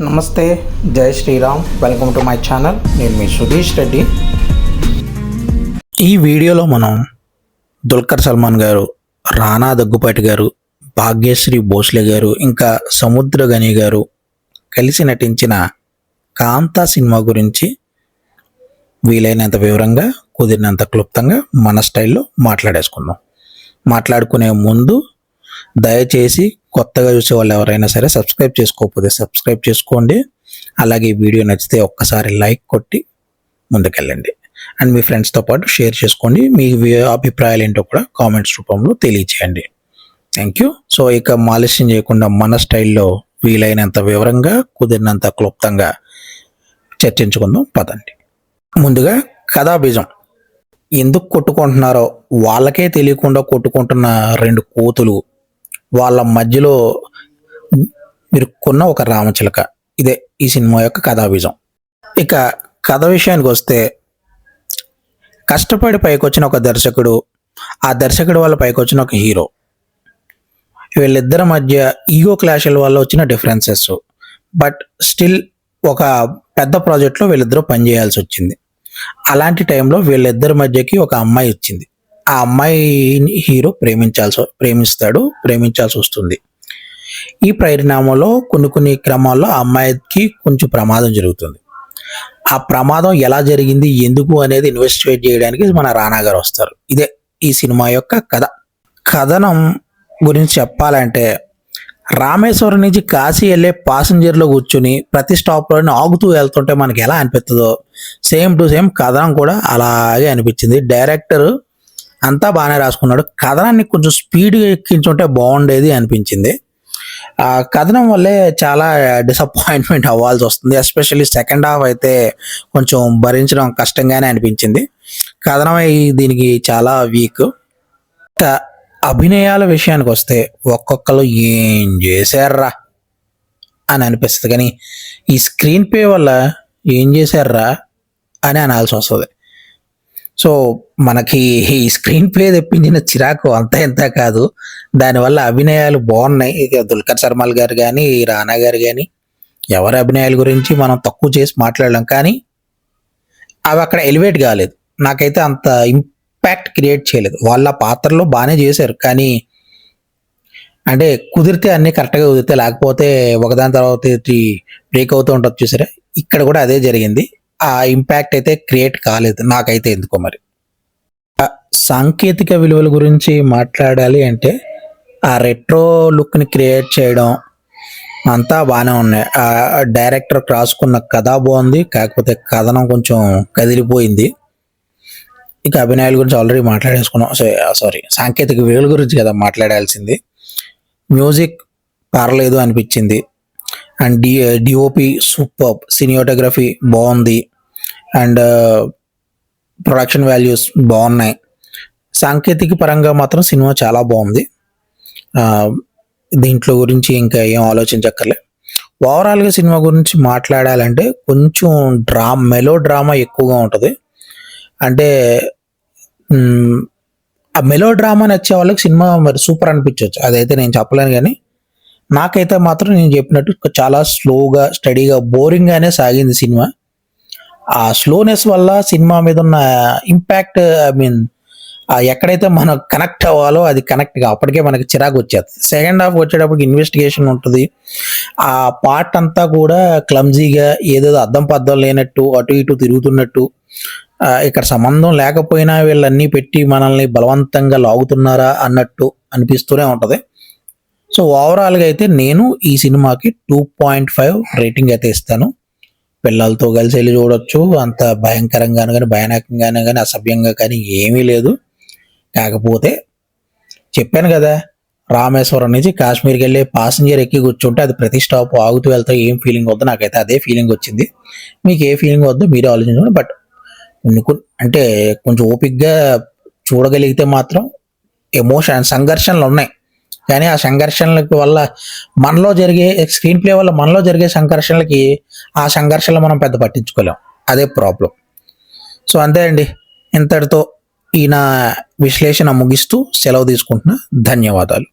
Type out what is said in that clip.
నమస్తే, జై Shriram. Welcome to my channel. నేను మీ సుధీష్ రెడ్డి. ఈ వీడియోలో మనం దుల్కర్ సల్మాన్ గారు, రానా దగ్గుపాటి గారు, భాగ్యశ్రీ భోస్లే గారు, ఇంకా సముద్రగని గారు కలిసి నటించిన కాంతా సినిమా గురించి వీలైనంత వివరంగా, కుదిరినంత క్లుప్తంగా మన స్టైల్లో మాట్లాడుకునే ముందు దయచేసి కొత్తగా చూసే వాళ్ళు ఎవరైనా సరే సబ్స్క్రైబ్ చేసుకోకపోతే సబ్స్క్రైబ్ చేసుకోండి. అలాగే వీడియో నచ్చితే ఒక్కసారి లైక్ కొట్టి ముందుకెళ్ళండి అండ్ మీ ఫ్రెండ్స్తో పాటు షేర్ చేసుకోండి. మీ అభిప్రాయాలు ఏంటో కూడా కామెంట్స్ రూపంలో తెలియచేయండి. Thank you. సో ఇక ఆలస్యం చేయకుండా మన స్టైల్లో వీలైనంత వివరంగా, కుదిరినంత క్లుప్తంగా చర్చించుకుందాం పదండి. ముందుగా కథాబీజం. ఎందుకు కొట్టుకుంటున్నారో వాళ్ళకే తెలియకుండా కొట్టుకుంటున్న రెండు కోతులు, వాళ్ళ మధ్యలో ఇరుక్కున్న ఒక రామచిలక. ఇదే ఈ సినిమా యొక్క కథాబీజం. ఇక కథ విషయానికి వస్తే, కష్టపడి పైకొచ్చిన ఒక దర్శకుడు, ఆ దర్శకుడు వల్ల పైకొచ్చిన ఒక హీరో, వీళ్ళిద్దరి మధ్య ఈగో క్లాషుల వల్ల వచ్చిన డిఫరెన్సెస్, బట్ స్టిల్ ఒక పెద్ద ప్రాజెక్ట్లో వీళ్ళిద్దరూ పనిచేయాల్సి వచ్చింది. అలాంటి టైంలో వీళ్ళిద్దరి మధ్యకి ఒక అమ్మాయి వచ్చింది. ఆ అమ్మాయిని హీరో ప్రేమించాల్సి వస్తుంది. ఈ పరిణామంలో కొన్ని క్రమాల్లో ఆ అమ్మాయికి కొంచెం ప్రమాదం జరుగుతుంది. ఆ ప్రమాదం ఎలా జరిగింది, ఎందుకు అనేది ఇన్వెస్టిగేట్ చేయడానికి మన రానా గారు వస్తారు. ఇదే ఈ సినిమా యొక్క కథనం గురించి చెప్పాలంటే, రామేశ్వరం నుంచి కాశీ వెళ్ళే ప్యాసింజర్లో కూర్చుని ప్రతి స్టాప్లోనే ఆగుతూ వెళ్తుంటే మనకి ఎలా అనిపిస్తుందో సేమ్ టు సేమ్ కథనం కూడా అలాగే అనిపించింది. డైరెక్టర్ అంతా బాగానే రాసుకున్నాడు. కథనాన్ని కొంచెం స్పీడ్గా ఎక్కించుంటే బాగుండేది అనిపించింది. ఆ కథనం వల్లే చాలా డిసప్పాయింట్మెంట్ అవ్వాల్సి వస్తుంది. ఎస్పెషల్లీ సెకండ్ హాఫ్ అయితే కొంచెం భరించడం కష్టంగానే అనిపించింది. కథనం దీనికి చాలా వీక్. అభినయాల విషయానికి వస్తే ఒక్కొక్కరు ఏం చేశారా అని అనిపిస్తుంది, కానీ ఈ స్క్రీన్ ప్లే వల్ల ఏం చేశారా అని అనాల్సి వస్తుంది. సో మనకి ఈ స్క్రీన్ ప్లే తెప్పించిన చిరాకు అంతా ఎంత కాదు, దానివల్ల అభినయాలు బాగున్నాయి. ఇక దుల్కర్ సల్మాన్ గారు కానీ, రానా గారు కానీ, ఎవరి అభినయాల గురించి మనం తక్కువ చేసి మాట్లాడలేం, కానీ అవి అక్కడ ఎలివేట్ కాలేదు. నాకైతే అంత ఇంపాక్ట్ క్రియేట్ చేయలేదు. వాళ్ళ పాత్రలో బాగానే చేశారు, కానీ అంటే కుదిరితే అన్నీ కరెక్ట్గా కుదిరితే, లేకపోతే ఒకదాని తర్వాత బ్రేక్ అవుతూ ఉంటుంది చూసారా, ఇక్కడ కూడా అదే జరిగింది. ఆ ఇంపాక్ట్ అయితే క్రియేట్ కాలేదు నాకైతే ఎందుకో. మరి సాంకేతిక విలువల గురించి మాట్లాడాలి అంటే, ఆ రెట్రో లుక్ని క్రియేట్ చేయడం అంతా బాగానే ఉన్నాయి. ఆ డైరెక్టర్ రాసుకున్న కథ బాగుంది, కాకపోతే కథనం కొంచెం కదిలిపోయింది. ఇక అభినయాల గురించి ఆల్రెడీ మాట్లాడేసుకున్నాం. సారీ, సాంకేతిక విలువల గురించి కదా మాట్లాడాల్సింది. మ్యూజిక్ పర్లేదు అనిపించింది. అండ్ డిఓపి సూపర్, సినిమాటోగ్రఫీ బాగుంది, అండ్ ప్రొడక్షన్ వాల్యూస్ బాగున్నాయి. సాంకేతిక పరంగా మాత్రం సినిమా చాలా బాగుంది. దీంట్లో గురించి ఇంకా ఏం ఆలోచించక్కర్లే. ఓవరాల్గా సినిమా గురించి మాట్లాడాలంటే కొంచెం మెలో డ్రామా ఎక్కువగా ఉంటుంది. అంటే ఆ మెలో డ్రామా నచ్చే వాళ్ళకి సినిమా మరి సూపర్ అనిపించవచ్చు, అదైతే నేను చెప్పలేను. కానీ నాకైతే మాత్రం నేను చెప్పినట్టు చాలా స్లోగా, స్టడీగా, బోరింగ్గానే సాగింది సినిమా. ఆ స్లోనెస్ వల్ల సినిమా మీద ఉన్న ఇంపాక్ట్, ఎక్కడైతే మనం కనెక్ట్ అవ్వాలో అది కనెక్ట్గా అప్పటికే మనకి చిరాకు వచ్చేస్తుంది. సెకండ్ హాఫ్ వచ్చేటప్పటికి ఇన్వెస్టిగేషన్ ఉంటుంది. ఆ పార్ట్ అంతా కూడా క్లమ్జీగా, ఏదేదో అద్దం పద్దం లేనట్టు, అటు ఇటు తిరుగుతున్నట్టు, ఇక్కడ సంబంధం లేకపోయినా వీళ్ళన్నీ పెట్టి మనల్ని బలవంతంగా లాగుతున్నారా అన్నట్టు అనిపిస్తూనే ఉంటుంది. సో ఓవరాల్గా అయితే నేను ఈ సినిమాకి 2.5 రేటింగ్ అయితే ఇస్తాను. పిల్లలతో కలిసి వెళ్ళి చూడొచ్చు. అంత భయంకరంగాను కానీ, భయానకంగానే కానీ, అసభ్యంగా కానీ ఏమీ లేదు. కాకపోతే చెప్పాను కదా, రామేశ్వరం నుంచి కాశ్మీర్కి వెళ్ళే ప్యాసింజర్ ఎక్కి కూర్చుంటే అది ప్రతి స్టాప్ ఆగుతూ వెళ్తే ఏం ఫీలింగ్ వద్దో నాకైతే అదే ఫీలింగ్ వచ్చింది. మీకు ఏ ఫీలింగ్ వద్దో మీరే ఆలోచించండి. బట్ అంటే కొంచెం ఓపిక్గా చూడగలిగితే మాత్రం సంఘర్షణలు ఉన్నాయి, కానీ ఆ సంఘర్షణలకి వల్ల మనలో జరిగే స్క్రీన్ ప్లే వల్ల మనలో జరిగే సంఘర్షణలకి ఆ సంఘర్షణలు మనం పెద్ద పట్టించుకోలేం. అదే ప్రాబ్లం. సో అంతే అండి, ఇంతటితో ఈయన విశ్లేషణ ముగిస్తూ సెలవు తీసుకుంటున్నా. ధన్యవాదాలు.